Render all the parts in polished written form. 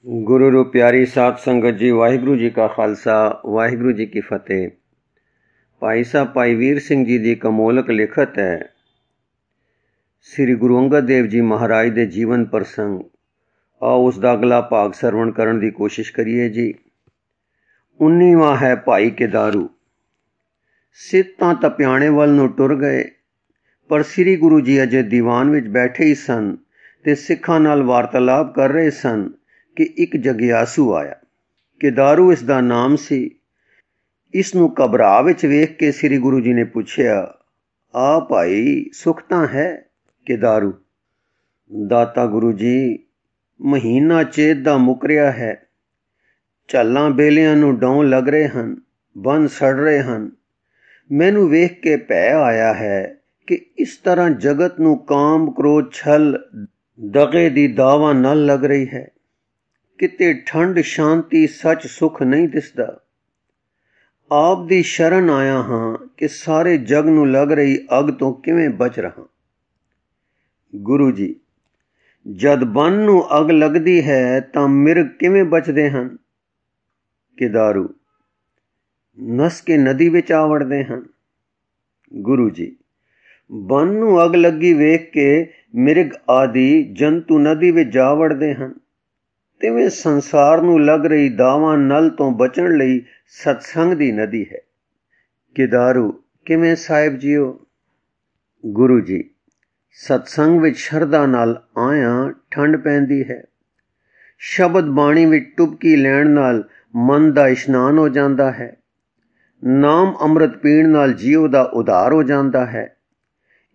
गुरु रू प्यारी साध संगत जी, वाहिगुरु जी का खालसा, वाहिगुरु जी की फतेह। भाई साहब भाई वीर सिंह जी की कमोलक लिखत है श्री गुरु अंगद देव जी महाराज के जीवन प्रसंग। आओ उसका अगला भाग सरवण करने की कोशिश करिए जी। 19वां है भाई केदारू। सित तां तप्याणे वल नूं टुर गए, पर श्री गुरु जी अजे दीवान विच बैठे ही सन ते सिखां नाल वार्तालाप कर रहे सन कि एक जगियासू आया। केदारू इसका नाम सी। इसनूं घबरा विच वेख के श्री गुरु जी ने पूछया, आ भाई सुख तां है? केदारू, दाता गुरु जी, महीना चेत दा मुकरिया है। झालां बेलियां नूं डौं लग रहे हन, बन सड़ रहे हन। मैनू वेख के भै आया है कि इस तरह जगत नूं काम क्रोध छल दगे दी दावा न लग रही है। किते ठंड शांति सच सुख नहीं दिसदा। आप दी शरण आया हाँ कि सारे जग नूं लग रही अग तो किवें बच रहा। गुरु जी, जद बन नूं अग लगदी है तां मिर्ग किवें बचदे हन? केदारू, नस के नदी विच आ वड़दे हन। गुरु जी, बन नूं अग लगी वेख के मिर्ग आदि जंतु नदी विच जा वड़दे हन। तिवें संसार नूं लग रही दावां नल तो बचण लई सत्संग दी नदी है। केदारू, किवें साहिब जीओ? गुरु जी, सत्संग विच शरधा नाल आया ठंड पैंदी है। शब्द बाणी विच टुबकी लैण नाल मन दा इशनान हो जांदा है। नाम अमृत पीण नाल जीव दा उधार हो जांदा है।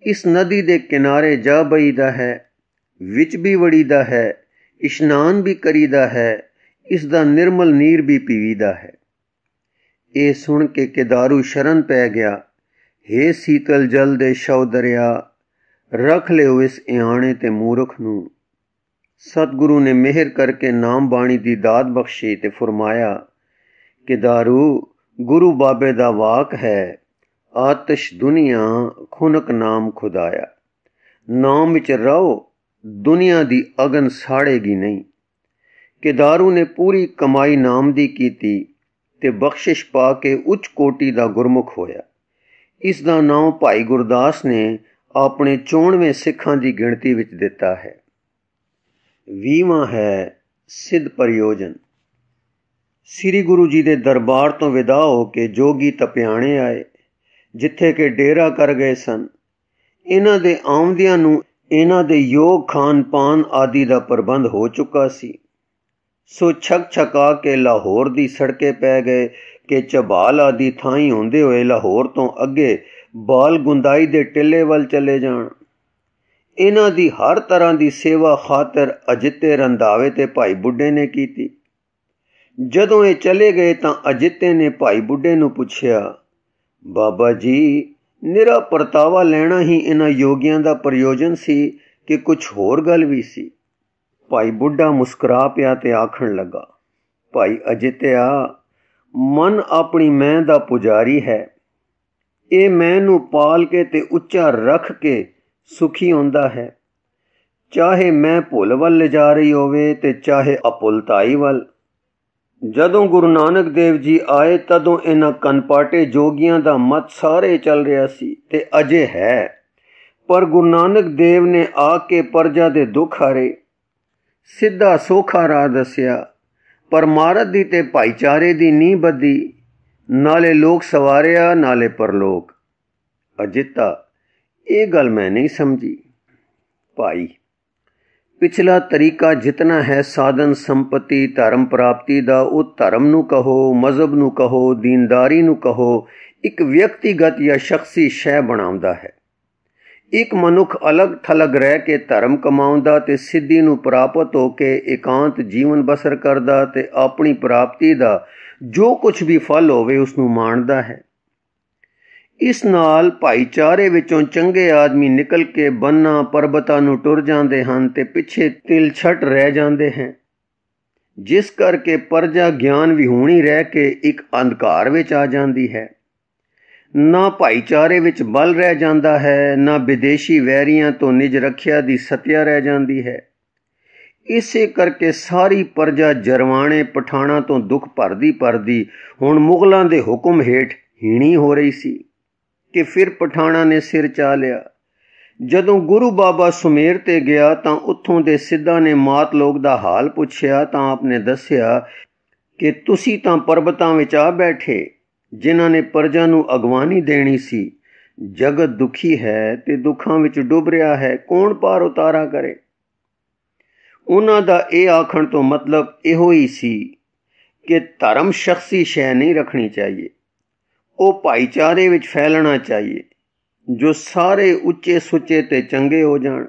इस नदी दे किनारे जा बईदा है, विच भी वड़ीदा है, इशनान भी करीदा है, इसदा निर्मल नीर भी पीवीदा है। ये सुन के केदारू शरण पै गया। हे शीतल जल दे शव दरिया, रख लिओ इस इयाणे ते मूर्ख नूं। सतगुरु ने मेहर करके नाम बाणी दी दात बख्शी ते फरमाया, केदारू, गुरु बाबे दा वाक है, आतिश दुनिया खुनक नाम खुदाया। नाम विच रहो, दुनिया दी अगन साड़ेगी नहीं। केदारू ने पूरी कमाई नाम दी कीती ते बख्शिश पा के उच्च कोटि दा गुरमुख होया। इसदा नाम भाई गुरदास ने अपने 94वें सिखां दी गिणती विच दिता है। 20वां है सिद्ध प्रयोजन। श्री गुरु जी दे दरबार तो विदा हो के जोगी तप्याणे आए, जिथे के डेरा कर गए सन। इन्हां दे आउंदियां नूं इन्हां दे योग खान पान आदि दा प्रबंध हो चुका सी। सो छक छका के लाहौर दी सड़के पै गए कि झबाल आदि थाई होंदे होए लाहौर तो अगे बाल गुंदाई दे टिले वल चले जाण। इन्हां दी हर तरह दी सेवा खातर अजिते रंधावे ते भाई बुड्ढे ने कीती। जदों ये चले गए तां अजिते ने भाई बुड्ढे नूं पुछया, बाबा जी, निरा परतावा लेना ही इन्हां योगियां दा प्रयोजन सी कि कुछ होर गल भी सी? भाई बुड्ढा मुस्कुरा पिया ते आखण लगा, भाई अजित्या, मन अपनी मैं दा पुजारी है। ये मैं नूं पाल के ते उच्चा रख के सुखी होंदा है। चाहे मैं भुल वल ले जा रही होवे ते चाहे अपुलताई वल। जदों गुरु नानक देव जी आए तदों इन्हां कनपाटे जोगियां दा मत सारे चल रहा सी ते अजे है, पर गुरु नानक देव ने आके प्रजा दे दुख हारे। सिद्धा सौखा राह दस्या, परमारथ दी ते भाईचारे दी नींह बद्धी, नाले लोक सवारिया नाले परलोक। अजिता, ये गल मैं नहीं समझी। भाई, पिछला तरीका जितना है साधन संपत्ति धर्म प्राप्ति दा, वो धर्म नूं कहो, मजहब नूं कहो, दीनदारी नूं कहो, एक व्यक्तिगत या शख्सी शै बनाउंदा है। एक मनुख अलग थलग रह के धर्म कमाउंदा ते सिद्धि नूं प्राप्त होके एकांत जीवन बसर करदा ते अपनी प्राप्ति दा जो कुछ भी फल होवे उसनूं माणदा है। इस नाल भाईचारे विचों चंगे आदमी निकल के बन्ना परबतां नूं टुर जांदे हन ते पिछे तिल छट रह जांदे हैं, जिस करके प्रजा ज्ञान विहूणी रह के एक अंधकार विच आ जांदी है। ना भाईचारे विच बल रह जांदा है, ना विदेशी वैरियां तो निज रखिया दी सत्या रह जांदी है। ਇਸੇ ਕਰਕੇ ਸਾਰੀ ਪ੍ਰਜਾ ਜਰਵਾਣੇ ਪਠਾਣਾ ਤੋਂ ਦੁੱਖ ਭਰਦੀ ਹੁਣ ਮੁਗਲਾਂ ਦੇ ਹੁਕਮ ਹੇਠ ਹੀਣੀ ਹੋ ਰਹੀ ਸੀ ਕਿ ਫਿਰ ਪਠਾਣਾ ਨੇ ਸਿਰ ਚਾ ਲਿਆ। ਜਦੋਂ ਗੁਰੂ ਬਾਬਾ ਸੁਮੇਰ ਤੇ ਗਿਆ ਤਾਂ ਉੱਥੋਂ ਦੇ ਸਿੱਧਾਂ ਨੇ ਮਾਤ ਲੋਕ ਦਾ ਹਾਲ ਪੁੱਛਿਆ ਤਾਂ ਆਪ ਨੇ ਦੱਸਿਆ ਕਿ ਤੁਸੀਂ ਤਾਂ ਪਰਬਤਾਂ ਵਿੱਚ ਆ ਬੈਠੇ ਜਿਨ੍ਹਾਂ ਨੇ ਪ੍ਰਜਾ ਨੂੰ ਅਗਵਾਨੀ ਦੇਣੀ ਸੀ। ਜਗਤ ਦੁਖੀ ਹੈ ਤੇ ਦੁੱਖਾਂ ਵਿੱਚ ਡੁੱਬ ਰਿਹਾ ਹੈ, ਕੌਣ ਪਾਰ ਉਤਾਰਾ ਕਰੇ। ਉਹਨਾਂ ਦਾ ਇਹ ਆਖਣ ਤੋਂ ਮਤਲਬ ਇਹੋ ਹੀ ਸੀ ਕਿ ਧਰਮ ਸ਼ਖਸੀ ਸ਼ੈ ਨਹੀਂ ਰੱਖਣੀ ਚਾਹੀਏ, ਉਹ ਭਾਈਚਾਰੇ ਵਿੱਚ ਫੈਲਣਾ ਚਾਹੀਏ ਜੋ ਸਾਰੇ ਉੱਚੇ ਸੁੱਚੇ ਤੇ ਚੰਗੇ ਹੋ ਜਾਣ।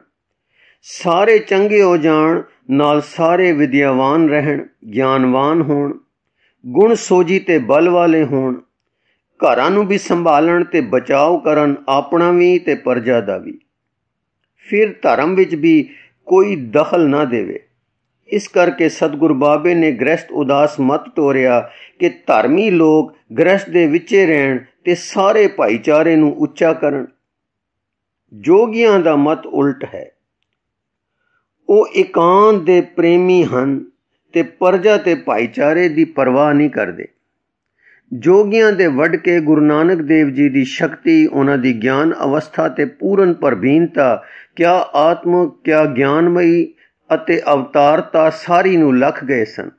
ਸਾਰੇ ਚੰਗੇ ਹੋ ਜਾਣ ਨਾਲ ਸਾਰੇ ਵਿਦਿਆਵਾਨ ਰਹਿਣ, ਗਿਆਨਵਾਨ ਹੋਣ, ਗੁਣ ਸੋਝੀ ਤੇ ਬਲ ਵਾਲੇ ਹੋਣ, ਘਰਾਂ ਨੂੰ ਵੀ ਸੰਭਾਲਣ ਤੇ ਬਚਾਓ ਕਰਨ, ਆਪਣਾ ਵੀ ਤੇ ਪ੍ਰਜਾ ਦਾ ਵੀ। ਫਿਰ ਧਰਮ ਵਿੱਚ ਵੀ ਕੋਈ ਦਖਲ ਨਾ ਦੇਵੇ। ਇਸ ਕਰਕੇ ਸਤਿਗੁਰ ਬਾਬੇ ਨੇ ਗ੍ਰਸਤ ਉਦਾਸ ਮਤ ਤੋਰਿਆ ਕਿ ਧਰਮੀ ਲੋਕ ਗ੍ਰਸਤ ਦੇ ਵਿੱਚੇ ਰਹਿਣ ਤੇ ਸਾਰੇ ਭਾਈਚਾਰੇ ਨੂੰ ਉੱਚਾ ਕਰਨ। ਜੋਗੀਆਂ ਦਾ ਮਤ ਉਲਟ ਹੈ। ਉਹ ਇਕਾਂਤ ਦੇ ਪ੍ਰੇਮੀ ਹਨ ਤੇ ਪ੍ਰਜਾ ਤੇ ਭਾਈਚਾਰੇ ਦੀ ਪਰਵਾਹ ਨਹੀਂ ਕਰਦੇ। ਜੋਗੀਆਂ ਦੇ ਵੱਢ ਕੇ ਗੁਰੂ ਨਾਨਕ ਦੇਵ ਜੀ ਦੀ ਸ਼ਕਤੀ, ਉਹਨਾਂ ਦੀ ਗਿਆਨ ਅਵਸਥਾ ਤੇ ਪੂਰਨ ਪ੍ਰਬੀਨਤਾ, ਕਿਆ ਆਤਮਕ ਕਿਆ ਗਿਆਨਮਈ ਅਤੇ ਅਵਤਾਰਤਾ ਸਾਰੀ ਨੂੰ ਲੱਖ ਗਏ ਸਨ।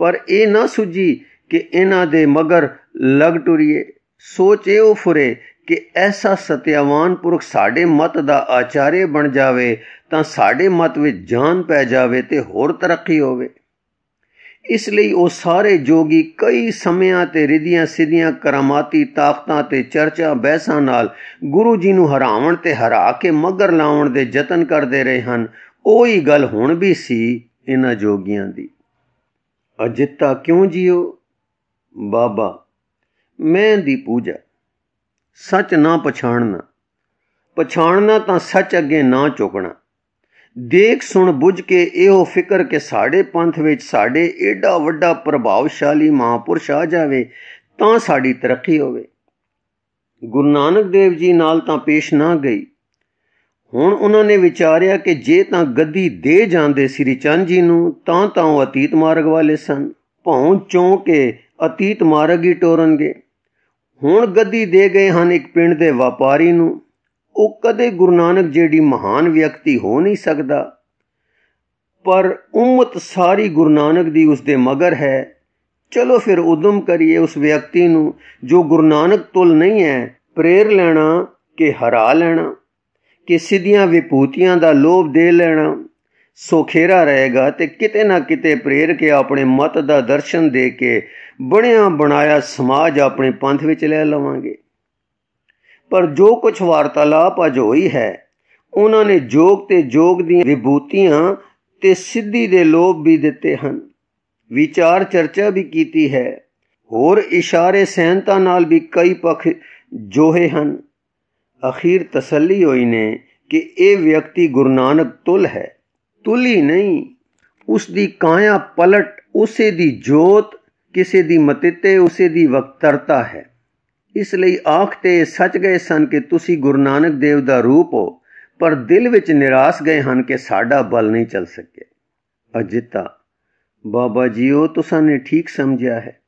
ਪਰ ਇਹ ਨਾ ਸੁਝੀ ਕਿ ਇਹਨਾਂ ਦੇ ਮਗਰ ਲੱਗ ਟੁਰੀਏ। ਸੋਚ ਇਹੋ ਫੁਰੇ ਕਿ ਐਸਾ ਸਤਿਆਵਾਨ ਪੁਰਖ ਸਾਡੇ ਮਤ ਦਾ ਆਚਾਰੇ ਬਣ ਜਾਵੇ ਤਾਂ ਸਾਡੇ ਮਤ ਵਿੱਚ ਜਾਨ ਪੈ ਜਾਵੇ ਤੇ ਹੋਰ ਤਰੱਕੀ ਹੋਵੇ। ਇਸ ਲਈ ਉਹ ਸਾਰੇ ਜੋਗੀ ਕਈ ਸਮਿਆਂ ਤੇ ਰਿਧੀਆਂ ਸਿੱਧੀਆਂ ਕਰਾਮਾਤੀ ਤਾਕਤਾਂ ਤੇ ਚਰਚਾ ਬਹਿਸਾਂ ਨਾਲ ਗੁਰੂ ਜੀ ਨੂੰ ਹਰਾਉਣ ਤੇ ਹਰਾ ਕੇ ਮਗਰ ਲਾਉਣ ਦੇ ਯਤਨ ਕਰਦੇ ਰਹੇ ਹਨ। ਉਹੀ ਗੱਲ ਹੁਣ ਵੀ ਸੀ ਇਹਨਾਂ ਜੋਗੀਆਂ ਦੀ। ਅਜਿੱਤਾ ਕਿਉਂ ਜੀਓ ਬਾਬਾ, ਮੈਂ ਦੀ ਪੂਜਾ। ਸੱਚ ਨਾ ਪਛਾਣਨਾ ਤਾਂ ਸੱਚ ਅੱਗੇ ਨਾ ਝੁਕਣਾ। ਦੇਖ ਸੁਣ ਬੁੱਝ ਕੇ ਇਹੋ ਫਿਕਰ ਕਿ ਸਾਡੇ ਪੰਥ ਵਿੱਚ ਸਾਡੇ ਏਡਾ ਵੱਡਾ ਪ੍ਰਭਾਵਸ਼ਾਲੀ ਮਹਾਂਪੁਰਸ਼ ਆ ਜਾਵੇ ਤਾਂ ਸਾਡੀ ਤਰੱਕੀ ਹੋਵੇ। ਗੁਰੂ ਨਾਨਕ ਦੇਵ ਜੀ ਨਾਲ ਤਾਂ ਪੇਸ਼ ਨਾ ਗਈ। ਹੁਣ ਉਹਨਾਂ ਨੇ ਵਿਚਾਰਿਆ ਕਿ ਜੇ ਤਾਂ ਗੱਦੀ ਦੇ ਜਾਂਦੇ ਸ੍ਰੀ ਚੰਦ ਜੀ ਨੂੰ ਤਾਂ ਉਹ ਅਤੀਤ ਮਾਰਗ ਵਾਲੇ ਸਨ, ਭੌਂ ਚੋਂ ਕੇ ਅਤੀਤ ਮਾਰਗ ਹੀ ਟੋਰਨਗੇ। ਹੁਣ ਗੱਦੀ ਦੇ ਗਏ ਹਨ ਇੱਕ ਪਿੰਡ ਦੇ ਵਪਾਰੀ ਨੂੰ। ਉਹ ਕਦੇ ਗੁਰੂ ਨਾਨਕ ਜਿਹੜੀ ਮਹਾਨ ਵਿਅਕਤੀ ਹੋ ਨਹੀਂ ਸਕਦਾ, ਪਰ ਉਮਤ ਸਾਰੀ ਗੁਰੂ ਨਾਨਕ ਦੀ ਉਸਦੇ ਮਗਰ ਹੈ। ਚਲੋ ਫਿਰ ਉਦਮ ਕਰੀਏ ਉਸ ਵਿਅਕਤੀ ਨੂੰ ਜੋ ਗੁਰੂ ਨਾਨਕ ਤੁਲ ਨਹੀਂ ਹੈ, ਪ੍ਰੇਰ ਲੈਣਾ ਕਿ ਹਰਾ ਲੈਣਾ, ਕਿ ਸਿੱਧੀਆਂ ਵਿਭੂਤੀਆਂ ਦਾ ਲੋਭ ਦੇ ਲੈਣਾ ਸੌਖੇਰਾ ਰਹੇਗਾ ਤੇ ਕਿਤੇ ਨਾ ਕਿਤੇ ਪ੍ਰੇਰ ਕੇ ਆਪਣੇ ਮਤ ਦਾ ਦਰਸ਼ਨ ਦੇ ਕੇ ਬਣਿਆ ਬਣਾਇਆ ਸਮਾਜ ਆਪਣੇ ਪੰਥ ਵਿੱਚ ਲੈ ਲਵਾਂਗੇ। ਪਰ ਜੋ ਕੁਛ ਵਾਰਤਾਲਾਪ ਅੱਜ ਹੋਈ ਹੈ, ਉਹਨਾਂ ਨੇ ਜੋਗ ਤੇ ਜੋਗ ਦੀਆਂ ਵਿਭੂਤੀਆਂ ਤੇ ਸਿੱਧੀ ਦੇ ਲੋਭ ਵੀ ਦਿੱਤੇ ਹਨ। ਵਿਚਾਰ ਚਰਚਾ ਵੀ ਕੀਤੀ ਹੈ, ਹੋਰ ਇਸ਼ਾਰੇ ਸੈਨਤਾ ਨਾਲ ਵੀ ਕਈ ਪੱਖ ਜੋਹੇ ਹਨ। ਅਖੀਰ ਤਸੱਲੀ ਹੋਈ ਨੇ ਕਿ ਇਹ ਵਿਅਕਤੀ ਗੁਰੂ ਨਾਨਕ ਤੁਲ ਹੈ। ਤੁਲ ਹੀ ਨਹੀਂ, ਉਸ ਦੀ ਕਾਇਆ ਪਲਟ, ਉਸੇ ਦੀ ਜੋਤ, ਕਿਸੇ ਦੀ ਮਤਿਤੇ, ਉਸੇ ਦੀ ਵਕਤਰਤਾ ਹੈ। ਇਸ ਲਈ ਆਖ ਤੇ ਸੱਚ ਗਏ ਸਨ ਕਿ ਤੁਸੀਂ ਗੁਰੂ ਨਾਨਕ ਦੇਵ ਦਾ ਰੂਪ ਹੋ, ਪਰ ਦਿਲ ਵਿੱਚ ਨਿਰਾਸ਼ ਗਏ ਹਨ ਕਿ ਸਾਡਾ ਬਲ ਨਹੀਂ ਚੱਲ ਸਕਿਆ। ਅਜਿੱਤਾ ਬਾਬਾ ਜੀਓ, ਤੁਸਾਂ ਨੇ ਠੀਕ ਸਮਝਿਆ ਹੈ।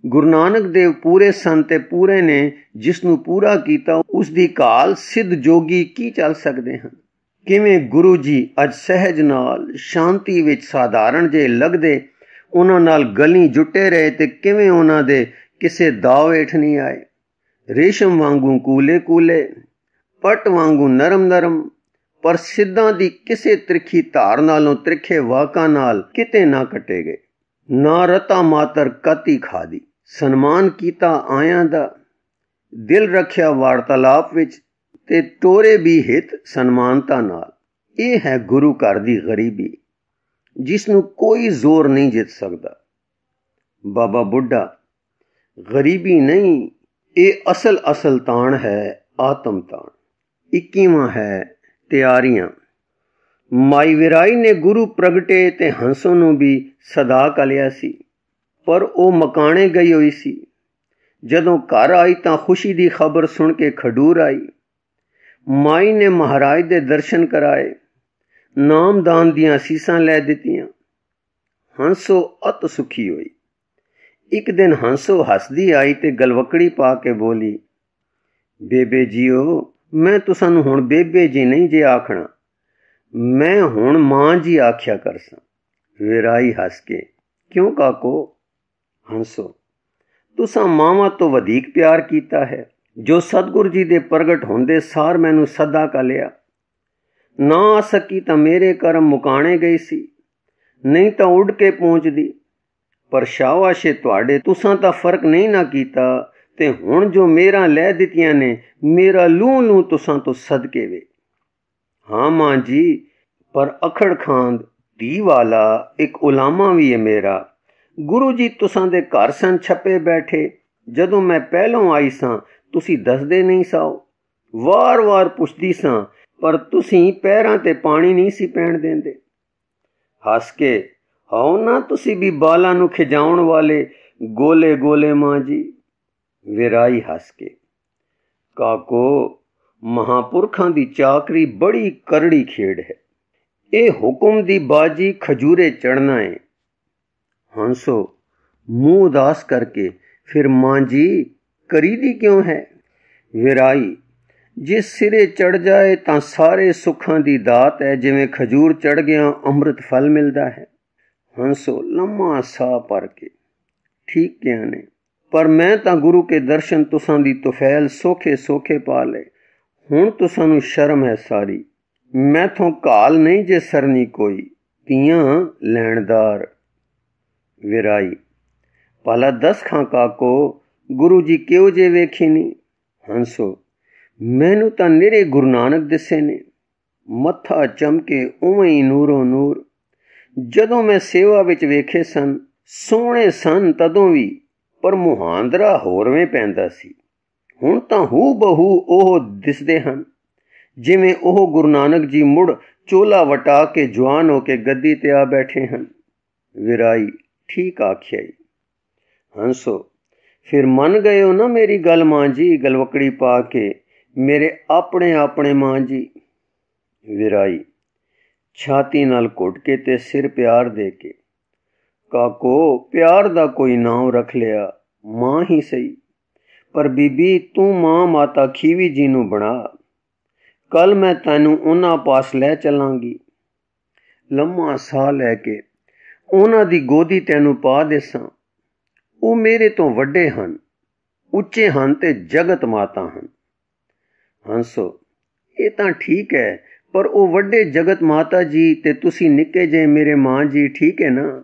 ਗੁਰੂ ਨਾਨਕ ਦੇਵ ਪੂਰੇ ਸਨ ਤੇ ਪੂਰੇ ਨੇ ਜਿਸ ਨੂੰ ਪੂਰਾ ਕੀਤਾ ਉਸ ਦੀ ਘਾਲ ਸਿੱਧ ਜੋਗੀ ਕੀ ਚੱਲ ਸਕਦੇ ਹਨ। ਕਿਵੇਂ ਗੁਰੂ ਜੀ ਅੱਜ ਸਹਿਜ ਨਾਲ ਸ਼ਾਂਤੀ ਵਿੱਚ ਸਾਧਾਰਨ ਜੇ ਲੱਗਦੇ ਉਹਨਾਂ ਨਾਲ ਗਲੀ ਜੁਟੇ ਰਹੇ ਤੇ ਕਿਵੇਂ ਉਹਨਾਂ ਦੇ ਕਿਸੇ ਦਾਅ ਹੇਠ ਨਹੀਂ ਆਏ। ਰੇਸ਼ਮ ਵਾਂਗੂ ਕੂਲੇ ਕੂਲੇ, ਪੱਟ ਵਾਂਗੂ ਨਰਮ ਨਰਮ, ਪਰ ਸਿੱਧਾਂ ਦੀ ਕਿਸੇ ਤਿਰਖੀ ਧਾਰ ਨਾਲੋਂ ਤਿਰਖੇ ਵਾਕਾਂ ਨਾਲ ਕਿਤੇ ਨਾ ਕੱਟੇ ਗਏ। ਨਾ ਰਤਾ ਮਾਤਰ ਕਾਤੀ ਖਾਦੀ, ਸਨਮਾਨ ਕੀਤਾ ਆਇਆਂ ਦਾ, ਦਿਲ ਰੱਖਿਆ ਵਾਰਤਾਲਾਪ ਵਿੱਚ ਤੇ ਟੋਰੇ ਵੀ ਹਿੱਤ ਸਨਮਾਨਤਾ ਨਾਲ। ਇਹ ਹੈ ਗੁਰੂ ਘਰ ਦੀ ਗਰੀਬੀ, ਜਿਸ ਨੂੰ ਕੋਈ ਜ਼ੋਰ ਨਹੀਂ ਜਿੱਤ ਸਕਦਾ। ਬਾਬਾ ਬੁੱਢਾ, ਗਰੀਬੀ ਨਹੀਂ, ਇਹ ਅਸਲ ਤਾਣ ਹੈ, ਆਤਮ ਤਾਣ। 21ਵਾਂ ਹੈ ਤਿਆਰੀਆਂ। ਮਾਈ ਵਿਰਾਈ ਨੇ ਗੁਰੂ ਪ੍ਰਗਟੇ ਤੇ ਹੰਸੋਂ ਨੂੰ ਵੀ ਸਦਾ ਕਲਿਆ ਸੀ, ਪਰ ਉਹ ਮਕਾਣੇ ਗਈ ਹੋਈ ਸੀ। ਜਦੋਂ ਘਰ ਆਈ ਤਾਂ ਖੁਸ਼ੀ ਦੀ ਖਬਰ ਸੁਣ ਕੇ ਖਡੂਰ ਆਈ। ਮਾਈ ਨੇ ਮਹਾਰਾਜ ਦੇ ਦਰਸ਼ਨ ਕਰਾਏ। ਨਾਮਦਾਨ ਦੀਆਂ ਅਸੀਸਾਂ ਲੈ ਦਿੱਤੀਆਂ। ਹੰਸੋ ਅਤ ਸੁਖੀ ਹੋਈ। ਇੱਕ ਦਿਨ ਹੰਸੋ ਹੱਸਦੀ ਆਈ ਤੇ ਗਲਵਕੜੀ ਪਾ ਕੇ ਬੋਲੀ, ਬੇਬੇ ਜੀਓ, ਮੈਂ ਤੁਸਾਨੂੰ ਹੁਣ ਬੇਬੇ ਜੀ ਨਹੀਂ ਜੇ ਆਖਣਾ, ਮੈਂ ਹੁਣ ਮਾਂ ਜੀ ਆਖਿਆ ਕਰਸਾਂ। ਵਿਰਾਈ ਹੱਸ ਕੇ, ਕਿਉਂ ਕਾਕੋ? ਹੰਸੋ, ਤੁਸਾਂ ਮਾਵਾਂ ਤੋਂ ਵਧੇਕ ਪਿਆਰ ਕੀਤਾ ਹੈ। ਜੋ ਸਤਿਗੁਰੂ ਜੀ ਦੇ ਪ੍ਰਗਟ ਹੁੰਦੇ ਸਾਰ ਮੈਨੂੰ ਸਦਾ ਕਾ ਲਿਆ। ਨਾ ਆ ਸਕੀ ਤਾਂ ਮੇਰੇ ਕਰਮ ਮੁਕਾਣੇ ਗਈ ਸੀ, ਨਹੀਂ ਤਾਂ ਉੱਡ ਕੇ ਪਹੁੰਚਦੀ। ਪਰ ਸ਼ਾਬਾਸ਼ ਏ ਤੁਹਾਡੇ, ਤੁਸਾਂ ਤਾਂ ਫਰਕ ਨਹੀਂ ਨਾ ਕੀਤਾ, ਤੇ ਹੁਣ ਜੋ ਮੇਰਾ ਲੈ ਦਿੱਤੀਆਂ ਨੇ, ਮੇਰਾ ਲੂੰ ਲੂੰ ਤੁਸਾਂ ਤੋਂ ਸਦਕੇ ਵੇ। ਹਾਂ ਮਾਂ ਜੀ, ਪਰ ਅਖੜ ਖਾਂਦ ਧੀ ਵਾਲਾ ਇੱਕ ਉਲਾਮਾ ਵੀ ਹੈ ਮੇਰਾ। ਗੁਰੂ ਜੀ ਤੁਸਾਂ ਦੇ ਘਰ ਸਨ ਛੱਪੇ ਬੈਠੇ। ਜਦੋਂ ਮੈਂ ਪਹਿਲੋਂ ਆਈ ਸਾਂ ਤੁਸੀਂ ਦੱਸਦੇ ਨਹੀਂ ਸਾਓ। ਵਾਰ-ਵਾਰ ਪੁੱਛਦੀ ਸਾਂ, ਪਰ ਤੁਸੀਂ ਪੈਰਾਂ ਤੇ ਪਾਣੀ ਨਹੀਂ ਸੀ ਪੈਣ ਦਿੰਦੇ। ਹੱਸ ਕੇ, ਹੋ ਨਾ ਤੁਸੀਂ ਵੀ ਬਾਲਾਂ ਨੂੰ ਖਿਜਾਉਣ ਵਾਲੇ ਗੋਲੇ ਗੋਲੇ ਮਾਂ ਜੀ। ਵਿਰਾਈ ਹੱਸ ਕੇ, ਕਾਕੋ, ਮਹਾਂਪੁਰਖਾਂ ਦੀ ਚਾਕਰੀ ਬੜੀ ਕਰੜੀ ਖੇਡ ਹੈ। ਇਹ ਹੁਕਮ ਦੀ ਬਾਜੀ ਖਜੂਰੇ ਚੜ੍ਹਨਾ ਏ। ਹੰਸੋ ਮੂੰਹ ਉਦਾਸ ਕਰਕੇ, ਫਿਰ ਮਾਂ ਜੀ ਕਰੀਦੀ ਕਿਉਂ ਹੈ? ਵਿਰਾਈ, ਜਿਸ ਸਿਰੇ ਚੜ ਜਾਏ ਤਾਂ ਸਾਰੇ ਸੁੱਖਾਂ ਦੀ ਦਾਤ ਹੈ, ਜਿਵੇਂ ਖਜੂਰ ਚੜ ਗਿਆ ਅੰਮ੍ਰਿਤ ਫਲ ਮਿਲਦਾ ਹੈ। ਹੰਸੋ ਲੰਮਾ ਸਾਹ ਭਰ ਕੇ, ਠੀਕ ਕਿਹਾ ਨੇ, ਪਰ ਮੈਂ ਤਾਂ ਗੁਰੂ ਕੇ ਦਰਸ਼ਨ ਤੁਸਾਂ ਦੀ ਤੁਫੈਲ ਸੋਖੇ ਸੋਖੇ ਪਾ ਲਏ। ਹੁਣ ਤੁਸਾਂ ਨੂੰ ਸ਼ਰਮ ਹੈ ਸਾਰੀ। ਮੈਥੋਂ ਘਾਲ ਨਹੀਂ ਜੇ ਸਰਨੀ ਕੋਈ, ਧੀਆਂ ਲੈਣਦਾਰ। ਵਿਰਾਈ, ਭਲਾ ਦੱਸ ਖਾਂ ਕਾਕੋ, ਗੁਰੂ ਜੀ ਕਿਉਂ ਜੇ ਵੇਖੀ ਨਹੀਂ? ਹੰਸੋ, ਮੈਨੂੰ ਤਾਂ ਨਿਰੇ ਗੁਰੂ ਨਾਨਕ ਦਿਸੇ ਨੇ, ਮੱਥਾ ਚਮਕੇ ਉਵੇਂ ਹੀ ਨੂਰੋ ਨੂਰ। ਜਦੋਂ ਮੈਂ ਸੇਵਾ ਵਿੱਚ ਵੇਖੇ ਸਨ, ਸੋਹਣੇ ਸਨ ਤਦੋਂ ਵੀ, ਪਰ ਮੁਹਾਂਦਰਾ ਹੋਰਵੇਂ ਪੈਂਦਾ ਸੀ। ਹੁਣ ਤਾਂ ਹੂ ਬਹੂ ਉਹ ਦਿਸਦੇ ਹਨ, ਜਿਵੇਂ ਉਹ ਗੁਰੂ ਨਾਨਕ ਜੀ ਮੁੜ ਚੋਲਾ ਵਟਾ ਕੇ ਜਵਾਨ ਹੋ ਕੇ ਗੱਦੀ ਤੇ ਆ ਬੈਠੇ ਹਨ। ਵਿਰਾਈ, ਠੀਕ ਆਖਿਆ ਈ। ਹੰਸੋ, ਫਿਰ ਮੰਨ ਗਏ ਹੋ ਨਾ ਮੇਰੀ ਗੱਲ ਮਾਂ ਜੀ? ਗਲਵਕੜੀ ਪਾ ਕੇ, ਮੇਰੇ ਆਪਣੇ ਆਪਣੇ ਮਾਂ ਜੀ। ਵਿਰਾਈ, ਛਾਤੀ ਨਾਲ ਘੁੱਟ ਕੇ ਤੇ ਸਿਰ ਪਿਆਰ ਦੇ ਕੇ, ਕਾਕੋ, ਪਿਆਰ ਦਾ ਕੋਈ ਨਾਮ ਰੱਖ ਲਿਆ, ਮਾਂ ਹੀ ਸਹੀ। ਪਰ ਬੀਬੀ, ਤੂੰ ਮਾਂ ਮਾਤਾ ਖੀਵੀ ਜੀ ਨੂੰ ਬਣਾ। ਕੱਲ ਮੈਂ ਤੈਨੂੰ ਉਹਨਾਂ ਪਾਸ ਲੈ ਚੱਲਾਂਗੀ। ਲੰਮਾ ਸਾਹ ਲੈ ਕੇ, ਉਹਨਾਂ ਦੀ ਗੋਦੀ ਤੈਨੂੰ ਪਾ ਦੇਸਾਂ। ਉਹ ਮੇਰੇ ਤੋਂ ਵੱਡੇ ਹਨ, ਉੱਚੇ ਹਨ ਤੇ ਜਗਤ ਮਾਤਾ ਹਨ। ਹੰਸੋ, ਇਹ ਤਾਂ ਠੀਕ ਹੈ, ਪਰ ਉਹ ਵੱਡੇ ਜਗਤ ਮਾਤਾ ਜੀ ਤੇ ਤੁਸੀਂ ਨਿੱਕੇ ਜਿਹੇ ਮੇਰੇ ਮਾਂ ਜੀ, ਠੀਕ ਹੈ ਨਾ?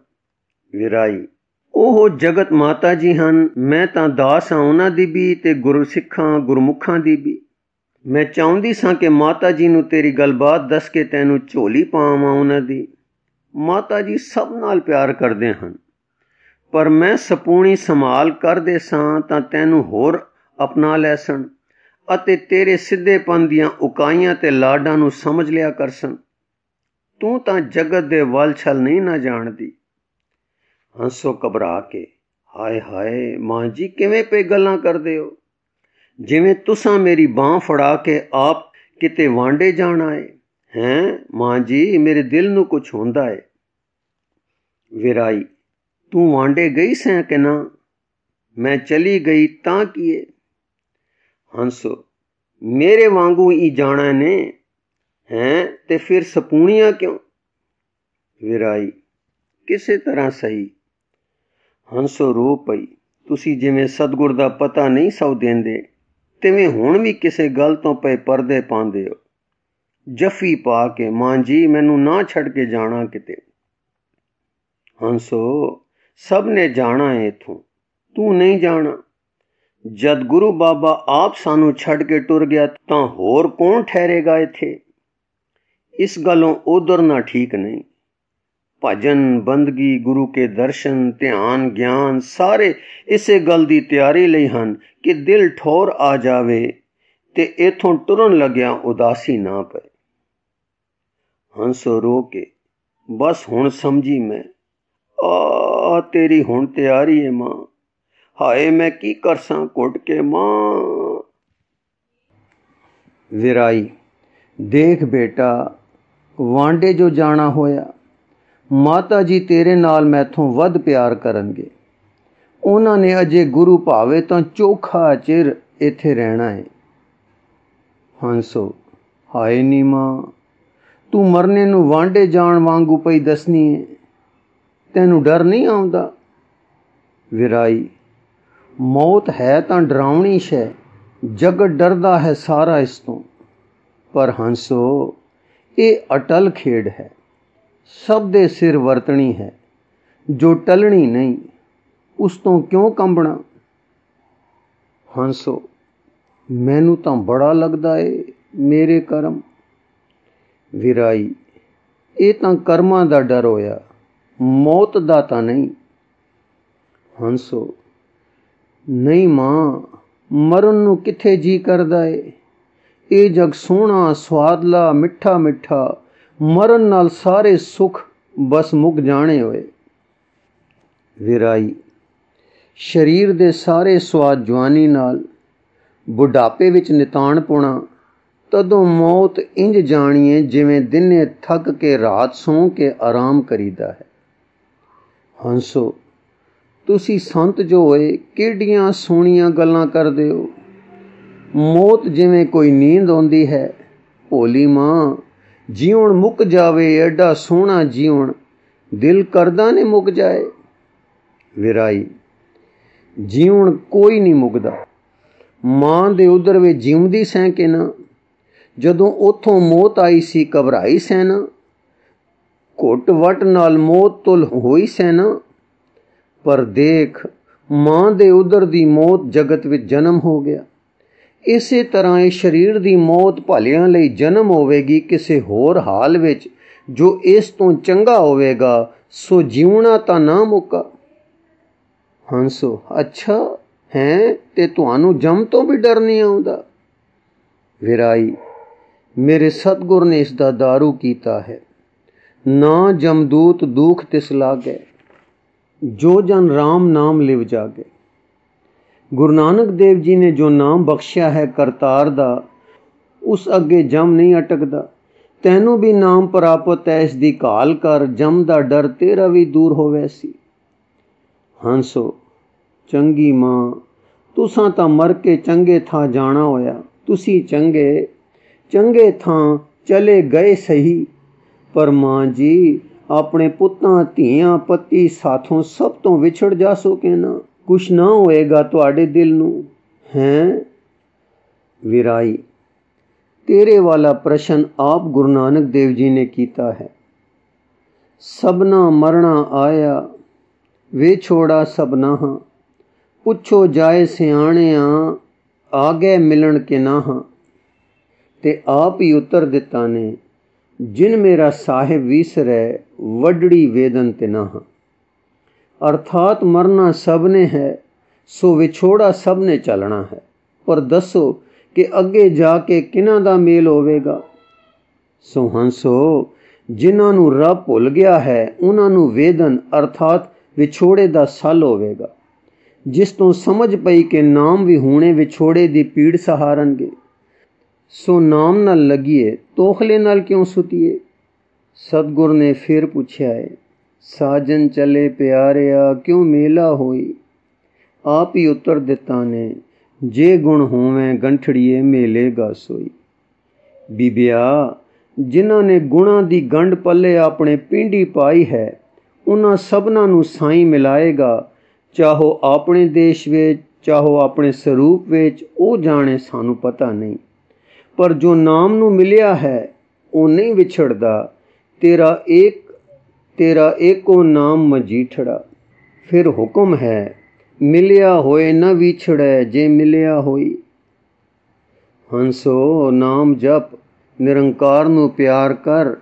ਵਿਰਾਈ, ਉਹ ਜਗਤ ਮਾਤਾ ਜੀ ਹਨ, ਮੈਂ ਤਾਂ ਦਾਸ ਹਾਂ ਉਹਨਾਂ ਦੀ ਵੀ ਤੇ ਗੁਰਸਿੱਖਾਂ ਗੁਰਮੁਖਾਂ ਦੀ ਵੀ। ਮੈਂ ਚਾਹੁੰਦੀ ਸਾਂ ਕਿ ਮਾਤਾ ਜੀ ਨੂੰ ਤੇਰੀ ਗੱਲਬਾਤ ਦੱਸ ਕੇ ਤੈਨੂੰ ਝੋਲੀ ਪਾਵਾਂ ਉਹਨਾਂ ਦੀ। ਮਾਤਾ ਜੀ ਸਭ ਨਾਲ ਪਿਆਰ ਕਰਦੇ ਹਨ, ਪਰ ਮੈਂ ਸਪੂਣੀ ਸੰਭਾਲ ਕਰਦੇ ਸਾਂ ਤਾਂ ਤੈਨੂੰ ਹੋਰ ਅਪਣਾ ਲੈ ਸਨ ਅਤੇ ਤੇਰੇ ਸਿੱਧੇਪਨ ਦੀਆਂ ਉਕਾਈਆਂ ਤੇ ਲਾਡਾਂ ਨੂੰ ਸਮਝ ਲਿਆ ਕਰ ਸਨ। ਤੂੰ ਤਾਂ ਜਗਤ ਦੇ ਵੱਲ ਛਲ ਨਹੀਂ ਨਾ ਜਾਣਦੀ। ਹੰਸੋ ਘਬਰਾ ਕੇ, ਹਾਏ ਹਾਏ ਮਾਂ ਜੀ, ਕਿਵੇਂ ਪਏ ਗੱਲਾਂ ਕਰਦੇ ਹੋ? ਜਿਵੇਂ ਤੁਸਾਂ ਮੇਰੀ ਬਾਂਹ ਫੜਾ ਕੇ ਆਪ ਕਿਤੇ ਵਾਂਡੇ ਜਾਣਾ ਏ। ਹੈਂ ਮਾਂ ਜੀ, ਮੇਰੇ ਦਿਲ ਨੂੰ ਕੁਛ ਹੁੰਦਾ ਏ। ਵਿਰਾਈ, ਤੂੰ ਵਾਂਡੇ ਗਈ ਸੈਂ ਕਿ ਨਾ? ਮੈਂ ਚਲੀ ਗਈ ਤਾਂ ਕੀ ਏ? ਹੰਸੋ, ਮੇਰੇ ਵਾਂਗੂ ਹੀ ਜਾਣਾ ਨੇ। ਹੈਂ, ਤੇ ਫਿਰ ਸਪੂਣੀਆਂ ਕਿਉਂ? ਵਿਰਾਈ, ਕਿਸੇ ਤਰ੍ਹਾਂ ਸਹੀ। ਹੰਸੋ ਰੋ ਪਈ, ਤੁਸੀਂ ਜਿਵੇਂ ਸਤਿਗੁਰ ਦਾ ਪਤਾ ਨਹੀਂ ਸੌ ਦਿੰਦੇ, ਤਿਵੇਂ ਹੁਣ ਵੀ ਕਿਸੇ ਗੱਲ ਤੋਂ ਪਏ ਪਰਦੇ ਪਾਉਂਦੇ ਹੋ। ਜੱਫੀ ਪਾ ਕੇ, ਮਾਂ ਜੀ, ਮੈਨੂੰ ਨਾ ਛੱਡ ਕੇ ਜਾਣਾ ਕਿਤੇ। ਹੰਸੋ, ਸਭ ਨੇ ਜਾਣਾ ਏ ਇੱਥੋਂ, ਤੂੰ ਨਹੀਂ ਜਾਣਾ। ਜਦ ਗੁਰੂ ਬਾਬਾ ਆਪ ਸਾਨੂੰ ਛੱਡ ਕੇ ਟੁਰ ਗਿਆ ਤਾਂ ਹੋਰ ਕੌਣ ਠਹਿਰੇਗਾ ਇੱਥੇ? ਇਸ ਗੱਲੋਂ ਉਧਰਨਾ ਠੀਕ ਨਹੀਂ। ਭਜਨ, ਬੰਦਗੀ, ਗੁਰੂ ਕੇ ਦਰਸ਼ਨ, ਧਿਆਨ, ਗਿਆਨ ਸਾਰੇ ਇਸੇ ਗੱਲ ਦੀ ਤਿਆਰੀ ਲਈ ਹਨ ਕਿ ਦਿਲ ਠੋਰ ਆ ਜਾਵੇ ਤੇ ਇੱਥੋਂ ਟੁਰਨ ਲੱਗਿਆ ਉਦਾਸੀ ਨਾ ਪਏ। ਹੰਸੋ ਰੋ ਕੇ, ਬਸ ਹੁਣ ਸਮਝੀ ਮੈਂ। ਆ ਤੇਰੀ ਹੁਣ ਤਿਆਰੀ ਏ ਮਾਂ। ਹਾਏ ਮੈਂ ਕੀ ਕਰਸਾਂ ਘੁੱਟ ਕੇ ਮਾਂ। ਵਿਰਾਈ, ਦੇਖ ਬੇਟਾ, ਵਾਂਡੇ ਜੋ ਜਾਣਾ ਹੋਇਆ, ਮਾਤਾ ਜੀ ਤੇਰੇ ਨਾਲ ਮੈਥੋਂ ਵੱਧ ਪਿਆਰ ਕਰਨਗੇ। ਉਹਨਾਂ ਨੇ ਅਜੇ ਗੁਰੂ ਭਾਵੇ ਤਾਂ ਚੋਖਾ ਚਿਰ ਇੱਥੇ ਰਹਿਣਾ ਹੈ। ਹੰਸੋ, ਹਾਏ ਨੀ ਮਾਂ, ਤੂੰ ਮਰਨੇ ਨੂੰ ਵਾਂਡੇ ਜਾਣ ਵਾਂਗੂ ਪਈ ਦੱਸਣੀ ਹੈ, ਤੈਨੂੰ ਡਰ ਨਹੀਂ ਆਉਂਦਾ? ਵਿਰਾਈ, ਮੌਤ ਹੈ ਤਾਂ ਡਰਾਉਣੀ ਸ਼ੈ, ਜਗਤ ਡਰਦਾ ਹੈ ਸਾਰਾ ਇਸ ਤੋਂ। ਪਰ ਹੰਸੋ, ਇਹ ਅਟਲ ਖੇਡ ਹੈ, ਸਭ ਦੇ ਸਿਰ ਵਰਤਣੀ ਹੈ, ਜੋ ਟਲਣੀ ਨਹੀਂ, ਉਸ ਤੋਂ ਕਿਉਂ ਕੰਬਣਾ? ਹੰਸੋ, ਮੈਨੂੰ ਤਾਂ ਬੜਾ ਲੱਗਦਾ ਏ ਮੇਰੇ ਕਰਮ। ਵਿਰਾਈ, ਇਹ ਤਾਂ ਕਰਮਾਂ ਦਾ ਡਰ ਹੋਇਆ, ਮੌਤ ਦਾ ਤਾਂ ਨਹੀਂ। ਹੰਸੋ, ਨਹੀਂ ਮਾਂ, ਮਰਨ ਨੂੰ ਕਿੱਥੇ ਜੀ ਕਰਦਾ ਏ? ਇਹ ਜਗ ਸੋਹਣਾ, ਸਵਾਦਲਾ, ਮਿੱਠਾ ਮਿੱਠਾ, ਮਰਨ ਨਾਲ ਸਾਰੇ ਸੁੱਖ ਬਸ ਮੁੱਕ ਜਾਣੇ ਹੋਏ। ਵਿਰਾਈ, ਸਰੀਰ ਦੇ ਸਾਰੇ ਸਵਾਦ ਜਵਾਨੀ ਨਾਲ, ਬੁਢਾਪੇ ਵਿੱਚ ਨਿਤਾਣ ਪੁਣਾ, ਤਦੋਂ ਮੌਤ ਇੰਜ ਜਾਣੀਏ ਜਿਵੇਂ ਦਿਨੇ ਥੱਕ ਕੇ ਰਾਤ ਸੌਂ ਕੇ ਆਰਾਮ ਕਰੀਦਾ ਹੈ। ਹੰਸੋ, ਤੁਸੀਂ ਸੰਤ ਜੋ ਹੋਏ ਕਿਹੜੀਆਂ ਸੋਹਣੀਆਂ ਗੱਲਾਂ ਕਰਦੇ ਹੋ। ਮੌਤ ਜਿਵੇਂ ਕੋਈ ਨੀਂਦ ਆਉਂਦੀ ਹੈ। ਭੋਲੀ ਮਾਂ, ਜੀਉਣ ਮੁੱਕ ਜਾਵੇ, ਐਡਾ ਸੋਹਣਾ ਜੀਉਣ, ਦਿਲ ਕਰਦਾ ਨੇ ਮੁੱਕ ਜਾਏ। ਵਿਰਾਈ, ਜੀਉਣ ਕੋਈ ਨਹੀਂ ਮੁੱਕਦਾ। ਮਾਂ ਦੇ ਉਦਰ ਵੇ ਜਿਉਂਦੀ ਸੈਂ ਕਿ ਨਾ? ਜਦੋਂ ਉੱਥੋਂ ਮੌਤ ਆਈ ਸੀ ਘਬਰਾਈ ਸੈਂ ਨਾ? ਘੁੱਟ ਵੱਟ ਨਾਲ ਮੌਤ ਤੁਲ ਹੋਈ ਸੈਂ ਨਾ? ਪਰ ਦੇਖ, ਮਾਂ ਦੇ ਉਦਰ ਦੀ ਮੌਤ ਜਗਤ ਵਿੱਚ ਜਨਮ ਹੋ ਗਿਆ। ਇਸੇ ਤਰ੍ਹਾਂ ਇਹ ਸਰੀਰ ਦੀ ਮੌਤ ਭਲਿਆਂ ਲਈ ਜਨਮ ਹੋਵੇਗੀ ਕਿਸੇ ਹੋਰ ਹਾਲ ਵਿੱਚ, ਜੋ ਇਸ ਤੋਂ ਚੰਗਾ ਹੋਵੇਗਾ, ਸੋ ਜਿਉਣਾ ਤਾਂ ਨਾ ਮੁੱਕਾ। ਹੰਸੋ, ਅੱਛਾ ਹੈ, ਤੇ ਤੁਹਾਨੂੰ ਜਮ ਤੋਂ ਵੀ ਡਰ ਨਹੀਂ ਆਉਂਦਾ? ਵਿਰਾਈ, ਮੇਰੇ ਸਤਿਗੁਰ ਨੇ ਇਸ ਦਾ ਦਾਰੂ ਕੀਤਾ ਹੈ। ਨਾ ਜਮਦੂਤ ਦੁਖ ਤਿਸ ਲਾਗੈ, ਜੋ ਜਨ ਰਾਮ ਨਾਮ ਲਿਵ ਜਾਗੇ। ਗੁਰੂ ਨਾਨਕ ਦੇਵ ਜੀ ਨੇ ਜੋ ਨਾਮ ਬਖਸ਼ਿਆ ਹੈ ਕਰਤਾਰ ਦਾ, ਉਸ ਅੱਗੇ ਜਮ ਨਹੀਂ ਅਟਕਦਾ। ਤੈਨੂੰ ਵੀ ਨਾਮ ਪ੍ਰਾਪਤ ਹੈ, ਇਸ ਦੀ ਘਾਲ ਕਰ, ਜਮ ਦਾ ਡਰ ਤੇਰਾ ਵੀ ਦੂਰ ਹੋਵੇ ਸੀ। ਹੰਸੋ, ਚੰਗੀ ਮਾਂ, ਤੁਸਾਂ ਤਾਂ ਮਰ ਕੇ ਚੰਗੇ ਥਾਂ ਜਾਣਾ ਹੋਇਆ। ਤੁਸੀਂ ਚੰਗੇ ਥਾਂ ਚਲੇ ਗਏ ਸਹੀ, ਪਰ ਮਾਂ ਜੀ, ਆਪਣੇ ਪੁੱਤਾਂ ਧੀਆਂ ਪਤੀ ਸਾਥੋਂ ਸਭ ਤੋਂ ਵਿਛੜ ਜਾਸੋ ਕਿ ਨਾ? ਕੁਛ ਨਾ ਹੋਏਗਾ ਤੁਹਾਡੇ ਦਿਲ ਨੂੰ ਹੈ? ਵਿਰਾਈ, ਤੇਰੇ ਵਾਲਾ ਪ੍ਰਸ਼ਨ ਆਪ ਗੁਰੂ ਨਾਨਕ ਦੇਵ ਜੀ ਨੇ ਕੀਤਾ ਹੈ। ਸਭਨਾ ਮਰਣਾ ਆਇਆ, ਵੇ ਛੋੜਾ ਸਭਨਾ ਹਾਂ, ਪੁੱਛੋ ਜਾਏ ਸਿਆਣਿਆਂ, ਆ ਗਏ ਮਿਲਣ ਕਿ ਨਾ ਹਾਂ। ਤੇ ਆਪ ਹੀ ਉੱਤਰ ਦਿੱਤਾ ਨੇ, ਜਿਨ ਮੇਰਾ ਸਾਹਿਬ ਵਿਸਰੈ, ਵੱਡੜੀ ਵੇਦਨ ਤੇ ਨਾ ਹਾਂ। ਅਰਥਾਤ ਮਰਨਾ ਸਭ ਨੇ ਹੈ, ਸੋ ਵਿਛੋੜਾ ਸਭ ਨੇ ਚੱਲਣਾ ਹੈ। ਪਰ ਦੱਸੋ ਕਿ ਅੱਗੇ ਜਾ ਕੇ ਕਿਹਨਾਂ ਦਾ ਮੇਲ ਹੋਵੇਗਾ? ਸੋ ਹੰਸੋ, ਜਿਨ੍ਹਾਂ ਨੂੰ ਰੱਬ ਭੁੱਲ ਗਿਆ ਹੈ, ਉਹਨਾਂ ਨੂੰ ਵੇਦਨ ਅਰਥਾਤ ਵਿਛੋੜੇ ਦਾ ਸੱਲ ਹੋਵੇਗਾ, ਜਿਸ ਤੋਂ ਸਮਝ ਪਈ ਕਿ ਨਾਮ ਵੀ ਹੁਣੇ ਵਿਛੋੜੇ ਦੀ ਪੀੜ ਸਹਾਰਨਗੇ। ਸੋ ਨਾਮ ਨਾਲ ਲੱਗੀਏ, ਤੋਖਲੇ ਨਾਲ ਕਿਉਂ ਸੁਤੀਏ? ਸਤਿਗੁਰ ਨੇ ਫਿਰ ਪੁੱਛਿਆ ਹੈ, ਸਾਜਨ ਚਲੇ ਪਿਆਰਿਆ, ਕਿਉਂ ਮੇਲਾ ਹੋਈ? ਆਪ ਹੀ ਉੱਤਰ ਦਿੱਤਾ ਨੇ, ਜੇ ਗੁਣ ਹੋਵੇਂ ਗੰਠੜੀਏ, ਮੇਲੇਗਾ ਸੋਈ। ਬੀਬਿਆ, ਜਿਨ੍ਹਾਂ ਨੇ ਗੁਣਾਂ ਦੀ ਗੰਢ ਪੱਲੇ ਆਪਣੇ ਪਿੰਡੀ ਪਾਈ ਹੈ, ਉਹਨਾਂ ਸਭਨਾਂ ਨੂੰ ਸਾਈਂ ਮਿਲਾਏਗਾ, ਚਾਹੋ ਆਪਣੇ ਦੇਸ਼ ਵਿੱਚ, ਚਾਹੋ ਆਪਣੇ ਸਰੂਪ ਵਿੱਚ, ਉਹ ਜਾਣੇ, ਸਾਨੂੰ ਪਤਾ ਨਹੀਂ। ਪਰ ਜੋ ਨਾਮ ਨੂੰ ਮਿਲਿਆ ਹੈ, ਉਹ ਨਹੀਂ ਵਿਛੜਦਾ। ਤੇਰਾ ਏਕੋ ਨਾਮ ਮਜੀਠੜਾ। ਫਿਰ ਹੁਕਮ ਹੈ, ਮਿਲਿਆ ਹੋਏ ਨਾ ਵਿਛੜੈ, ਜੇ ਮਿਲਿਆ ਹੋਈ। ਹੰਸੋ, ਨਾਮ ਜਪ, ਨਿਰੰਕਾਰ ਨੂੰ ਪਿਆਰ ਕਰ,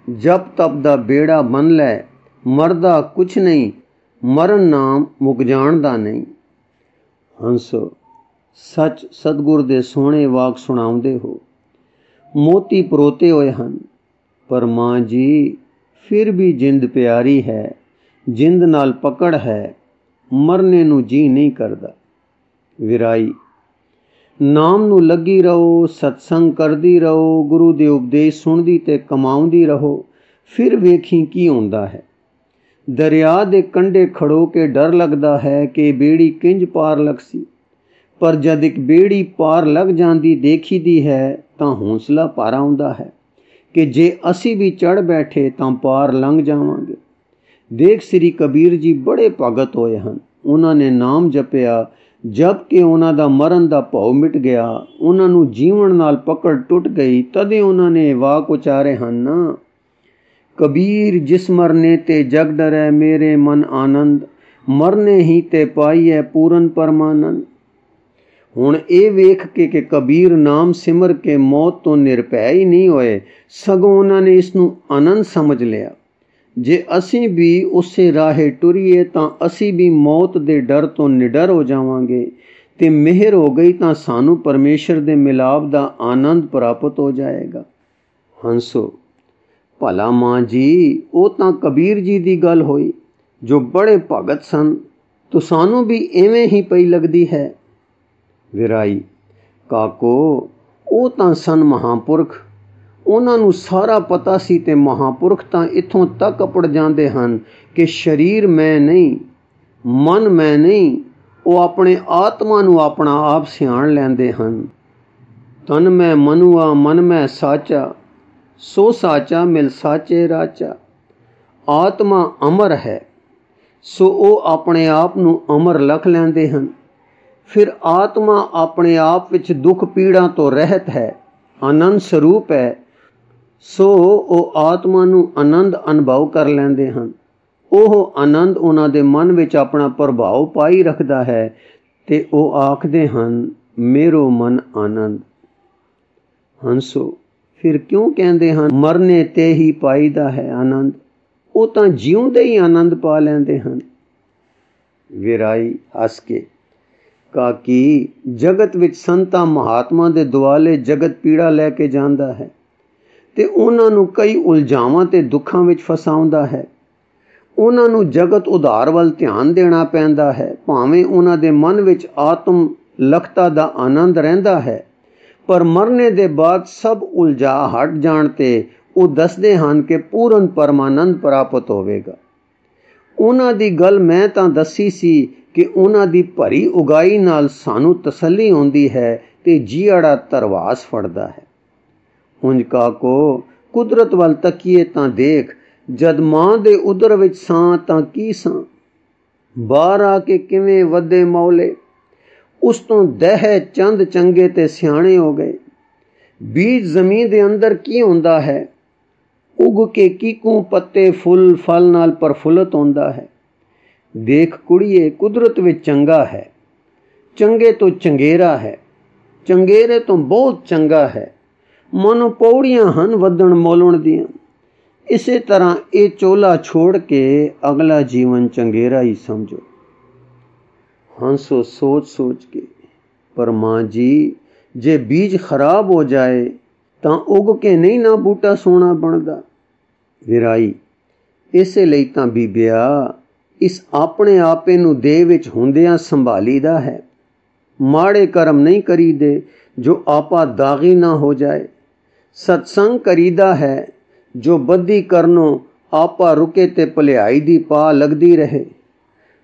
ਜਪ ਤਪ ਦਾ ਬੇੜਾ ਬੰਨ ਲੈ। ਮਰਦਾ ਕੁਛ ਨਹੀਂ, ਮਰਨ ਨਾਮ ਮੁੱਕ ਜਾਣਦਾ ਨਹੀਂ। ਹੰਸੋ, ਸੱਚ ਸਤਿਗੁਰ ਦੇ ਸੋਹਣੇ ਵਾਕ ਸੁਣਾਉਂਦੇ ਹੋ, ਮੋਤੀ ਪਰੋਤੇ ਹੋਏ ਹਨ। ਪਰ ਮਾਂ ਜੀ, ਫਿਰ ਵੀ ਜਿੰਦ ਪਿਆਰੀ ਹੈ, ਜਿੰਦ ਨਾਲ ਪਕੜ ਹੈ, ਮਰਨੇ ਨੂੰ ਜੀ ਨਹੀਂ ਕਰਦਾ। ਵਿਰਾਈ, ਨਾਮ ਨੂੰ ਲੱਗੀ ਰਹੋ, ਸਤਸੰਗ ਕਰਦੀ ਰਹੋ, ਗੁਰੂ ਦੇ ਉਪਦੇਸ਼ ਸੁਣਦੀ ਤੇ ਕਮਾਉਂਦੀ ਰਹੋ, ਫਿਰ ਵੇਖੀ ਕੀ ਹੁੰਦਾ ਹੈ। ਦਰਿਆ ਦੇ ਕੰਢੇ ਖੜੋ ਕੇ ਡਰ ਲੱਗਦਾ ਹੈ ਕਿ ਬੇੜੀ ਕਿੰਜ ਪਾਰ ਲਗਸੀ, ਪਰ ਜਦ ਇੱਕ ਬੇੜੀ ਪਾਰ ਲੱਗ ਜਾਂਦੀ ਦੇਖੀਦੀ ਹੈ ਤਾਂ ਹੌਸਲਾ ਭਰ ਆਉਂਦਾ ਹੈ ਕਿ ਜੇ ਅਸੀਂ ਵੀ ਚੜ੍ਹ ਬੈਠੇ ਤਾਂ ਪਾਰ ਲੰਘ ਜਾਵਾਂਗੇ। ਦੇਖ ਸ੍ਰੀ ਕਬੀਰ ਜੀ ਬੜੇ ਭਗਤ ਹੋਏ ਹਨ। ਉਹਨਾਂ ਨੇ ਨਾਮ ਜਪਿਆ, ਜਦ ਕਿ ਉਹਨਾਂ ਦਾ ਮਰਨ ਦਾ ਭਉ ਮਿਟ ਗਿਆ, ਉਹਨਾਂ ਨੂੰ ਜੀਵਨ ਨਾਲ ਪਕੜ ਟੁੱਟ ਗਈ, ਤਦੇ ਉਹਨਾਂ ਨੇ ਵਾਕ ਉਚਾਰੇ ਹਨ ਨਾ, ਕਬੀਰ ਜਿਸ ਮਰਨੇ ਤੇ ਜਗ ਡਰੈ ਮੇਰੇ ਮਨ ਆਨੰਦ, ਮਰਨੇ ਹੀ ਤੇ ਪਾਈਐ ਪੂਰਨ ਪਰਮਾਨੰਦ। ਹੁਣ ਇਹ ਵੇਖ ਕੇ ਕਿ ਕਬੀਰ ਨਾਮ ਸਿਮਰ ਕੇ ਮੌਤ ਤੋਂ ਨਿਰਭੈ ਹੀ ਨਹੀਂ ਹੋਏ, ਸਗੋਂ ਉਹਨਾਂ ਨੇ ਇਸ ਨੂੰ ਆਨੰਦ ਸਮਝ ਲਿਆ। ਜੇ ਅਸੀਂ ਵੀ ਉਸੇ ਰਾਹੇ ਟੁਰੀਏ ਤਾਂ ਅਸੀਂ ਵੀ ਮੌਤ ਦੇ ਡਰ ਤੋਂ ਨਿਡਰ ਹੋ ਜਾਵਾਂਗੇ ਤੇ ਮਿਹਰ ਹੋ ਗਈ ਤਾਂ ਸਾਨੂੰ ਪਰਮੇਸ਼ਰ ਦੇ ਮਿਲਾਪ ਦਾ ਆਨੰਦ ਪ੍ਰਾਪਤ ਹੋ ਜਾਏਗਾ। ਹੰਸੋ, ਭਲਾ ਮਾਂ ਜੀ, ਉਹ ਤਾਂ ਕਬੀਰ ਜੀ ਦੀ ਗੱਲ ਹੋਈ ਜੋ ਬੜੇ ਭਗਤ ਸਨ, ਤੁਸਾਨੂੰ ਵੀ ਇਵੇਂ ਹੀ ਪਈ ਲੱਗਦੀ ਹੈ। ਵਿਰਾਈ, ਕਾਕੋ, ਉਹ ਤਾਂ ਸਨ ਮਹਾਂਪੁਰਖ, ਉਹਨਾਂ ਨੂੰ ਸਾਰਾ ਪਤਾ ਸੀ ਤੇ ਮਹਾਂਪੁਰਖ ਤਾਂ ਇੱਥੋਂ ਤੱਕ ਅਪੜ ਜਾਂਦੇ ਹਨ ਕਿ ਸਰੀਰ ਮੈਂ ਨਹੀਂ, ਮਨ ਮੈਂ ਨਹੀਂ, ਉਹ ਆਪਣੇ ਆਤਮਾ ਨੂੰ ਆਪਣਾ ਆਪ ਸਿਆਣ ਲੈਂਦੇ ਹਨ। ਤਨ ਮੈਂ ਮਨੁਆ ਮਨ ਮੈਂ ਸਾਚਾ, ਸੋ ਸਾਚਾ ਮਿਲ ਸਾਚੇ ਰਾਚਾ। ਆਤਮਾ ਅਮਰ ਹੈ, ਸੋ ਉਹ ਆਪਣੇ ਆਪ ਨੂੰ ਅਮਰ ਲਖ ਲੈਂਦੇ ਹਨ। ਫਿਰ ਆਤਮਾ ਆਪਣੇ ਆਪ ਵਿੱਚ ਦੁੱਖ ਪੀੜਾ ਤੋਂ ਰਹਿਤ ਹੈ, ਆਨੰਦ ਸਰੂਪ ਹੈ, ਸੋ ਉਹ ਆਤਮਾ ਨੂੰ ਆਨੰਦ ਅਨੁਭਵ ਕਰ ਲੈਂਦੇ ਹਨ। ਉਹ ਆਨੰਦ ਉਹਨਾਂ ਦੇ ਮਨ ਵਿੱਚ ਆਪਣਾ ਪ੍ਰਭਾਵ ਪਾਈ ਰੱਖਦਾ ਹੈ ਤੇ ਉਹ ਆਖਦੇ ਹਨ, ਮੇਰੋ ਮਨ ਆਨੰਦ। ਹੰਸੋ, ਫਿਰ ਕਿਉਂ ਕਹਿੰਦੇ ਹਨ ਮਰਨੇ ਤੇ ਹੀ ਪਾਈਦਾ ਹੈ ਆਨੰਦ? ਉਹ ਤਾਂ ਜਿਉਂਦੇ ਹੀ ਆਨੰਦ ਪਾ ਲੈਂਦੇ ਹਨ। ਵਿਰਾਈ ਹੱਸ ਕੇ, ਕਾਕੀ, ਜਗਤ ਵਿੱਚ ਸੰਤਾਂ ਮਹਾਤਮਾ ਦੇ ਦੁਆਲੇ ਜਗਤ ਪੀੜਾ ਲੈ ਕੇ ਜਾਂਦਾ ਹੈ ਤੇ ਉਹਨਾਂ ਨੂੰ ਕਈ ਉਲਝਾਵਾਂ ਤੇ ਦੁੱਖਾਂ ਵਿੱਚ ਫਸਾਉਂਦਾ ਹੈ। ਉਹਨਾਂ ਨੂੰ ਜਗਤ ਉਧਾਰ ਵੱਲ ਧਿਆਨ ਦੇਣਾ ਪੈਂਦਾ ਹੈ, ਭਾਵੇਂ ਉਹਨਾਂ ਦੇ ਮਨ ਵਿੱਚ ਆਤਮ ਲਖਤਾ ਦਾ ਆਨੰਦ ਰਹਿੰਦਾ ਹੈ, ਪਰ ਮਰਨੇ ਦੇ ਬਾਅਦ ਸਭ ਉਲਝਾ ਹਟ ਜਾਣ ਤੇ ਉਹ ਦੱਸਦੇ ਹਨ ਕਿ ਪੂਰਨ ਪਰਮਾਨੰਦ ਪ੍ਰਾਪਤ ਹੋਵੇਗਾ। ਉਹਨਾਂ ਦੀ ਗੱਲ ਮੈਂ ਤਾਂ ਦੱਸੀ ਸੀ ਕਿ ਉਹਨਾਂ ਦੀ ਭਰੀ ਉਗਾਈ ਨਾਲ ਸਾਨੂੰ ਤਸੱਲੀ ਹੁੰਦੀ ਹੈ ਤੇ ਜੀਅੜਾ ਧਰਵਾਸ ਫੜਦਾ ਹੈ। ਉਂਝ ਕਾਕੋ, ਕੁਦਰਤ ਵੱਲ ਤੱਕੀਏ ਤਾਂ ਦੇਖ, ਜਦ ਮਾਂ ਦੇ ਉਦਰ ਵਿੱਚ ਸਾਂ ਤਾਂ ਕੀ ਸਾਂ, ਬਾਹਰ ਆ ਕੇ ਕਿਵੇਂ ਵੱਧੇ ਮੌਲੇ, ਉਸ ਤੋਂ ਦਹਿ ਚੰਦ ਚੰਗੇ ਤੇ ਸਿਆਣੇ ਹੋ ਗਏ। ਬੀਜ ਜ਼ਮੀਨ ਦੇ ਅੰਦਰ ਕੀ ਹੁੰਦਾ ਹੈ, ਉਗ ਕੇ ਕੀਕੂ ਪੱਤੇ ਫੁੱਲ ਫਲ ਨਾਲ ਪ੍ਰਫੁੱਲਤ ਹੁੰਦਾ ਹੈ। ਦੇਖ ਕੁੜੀਏ, ਕੁਦਰਤ ਵਿੱਚ ਚੰਗਾ ਹੈ, ਚੰਗੇ ਤੋਂ ਚੰਗੇਰਾ ਹੈ, ਚੰਗੇਰੇ ਤੋਂ ਬਹੁਤ ਚੰਗਾ ਹੈ। ਮਨੋਂ ਪੌੜੀਆਂ ਹਨ ਵਧਣ ਮੋਲਣ ਦੀਆਂ। ਇਸੇ ਤਰ੍ਹਾਂ ਇਹ ਚੋਲਾ ਛੋੜ ਕੇ ਅਗਲਾ ਜੀਵਨ ਚੰਗੇਰਾ ਹੀ ਸਮਝੋ। ਹੰਸੋ ਸੋਚ ਸੋਚ ਕੇ, ਪਰ ਮਾਂ ਜੀ, ਜੇ ਬੀਜ ਖਰਾਬ ਹੋ ਜਾਏ ਤਾਂ ਉਗ ਕੇ ਨਹੀਂ ਨਾ ਬੂਟਾ ਸੋਹਣਾ ਬਣਦਾ। ਵਿਰਾਈ, ਇਸੇ ਲਈ ਤਾਂ ਬੀਬਿਆ ਇਸ ਆਪਣੇ ਆਪੇ ਨੂੰ ਦੇਹ ਵਿੱਚ ਹੁੰਦਿਆਂ ਸੰਭਾਲੀਦਾ ਹੈ। ਮਾੜੇ ਕਰਮ ਨਹੀਂ ਕਰੀਦੇ ਜੋ ਆਪਾ ਦਾਗੀ ਨਾ ਹੋ ਜਾਏ। ਸਤਸੰਗ ਕਰੀਦਾ ਹੈ ਜੋ ਬੱਦੀ ਕਰਨੋਂ ਆਪਾ ਰੁਕੇ ਤੇ ਭਲਾਈ ਦੀ ਪਾ ਲੱਗਦੀ ਰਹੇ।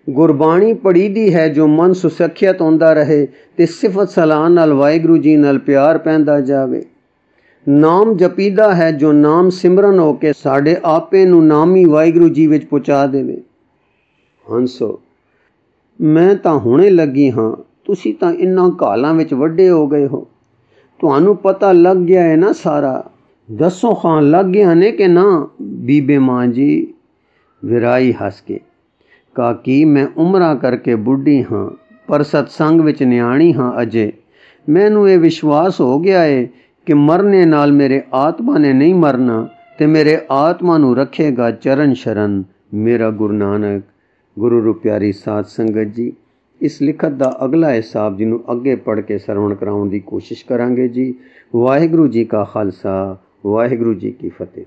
ਗੁਰਬਾਣੀ ਪੜ੍ਹੀਦੀ ਹੈ ਜੋ ਮਨ ਸੁਸੱਖਿਅਤ ਹੁੰਦਾ ਰਹੇ ਤੇ ਸਿਫਤ ਸਲਾਹ ਨਾਲ ਵਾਹਿਗੁਰੂ ਜੀ ਨਾਲ ਪਿਆਰ ਪੈਂਦਾ ਜਾਵੇ। ਨਾਮ ਜਪੀਦਾ ਹੈ ਜੋ ਨਾਮ ਸਿਮਰਨ ਹੋ ਕੇ ਸਾਡੇ ਆਪੇ ਨੂੰ ਨਾਮੀ ਵਾਹਿਗੁਰੂ ਜੀ ਵਿੱਚ ਪਹੁੰਚਾ ਦੇਵੇ। ਹੰਸੋ, ਮੈਂ ਤਾਂ ਹੁਣੇ ਲੱਗੀ ਹਾਂ, ਤੁਸੀਂ ਤਾਂ ਇਨ੍ਹਾਂ ਕਾਲਾਂ ਵਿੱਚ ਵੱਡੇ ਹੋ ਗਏ ਹੋ, ਤੁਹਾਨੂੰ ਪਤਾ ਲੱਗ ਗਿਆ ਹੈ ਨਾ ਸਾਰਾ। ਦੱਸੋ ਖਾਂ ਲੱਗ ਗਿਆ ਨੇ ਕਿ ਨਾ ਬੀਬੇ ਮਾਂ ਜੀ? ਵਿਰਾਈ ਹੱਸ ਕੇ, ਕਾਕੀ, ਮੈਂ ਉਮਰਾਂ ਕਰਕੇ ਬੁੱਢੀ ਹਾਂ ਪਰ ਸਤਸੰਗ ਵਿੱਚ ਨਿਆਣੀ ਹਾਂ ਅਜੇ। ਮੈਨੂੰ ਇਹ ਵਿਸ਼ਵਾਸ ਹੋ ਗਿਆ ਏ ਕਿ ਮਰਨੇ ਨਾਲ ਮੇਰੇ ਆਤਮਾ ਨੇ ਨਹੀਂ ਮਰਨਾ ਤੇ ਮੇਰੇ ਆਤਮਾ ਨੂੰ ਰੱਖੇਗਾ ਚਰਨ ਸ਼ਰਨ ਮੇਰਾ ਗੁਰੂ ਨਾਨਕ। ਗੁਰੂ ਰੂ ਪਿਆਰੀ ਸਾਧ ਸੰਗਤ ਜੀ, ਇਸ ਲਿਖਤ ਦਾ ਅਗਲਾ ਹਿੱਸਾ ਜੀ ਨੂੰ ਅੱਗੇ ਪੜ੍ਹ ਕੇ ਸਰਵਣ ਕਰਾਉਣ ਦੀ ਕੋਸ਼ਿਸ਼ ਕਰਾਂਗੇ ਜੀ। ਵਾਹਿਗੁਰੂ ਜੀ ਕਾ ਖਾਲਸਾ, ਵਾਹਿਗੁਰੂ ਜੀ ਕੀ ਫਤਿਹ।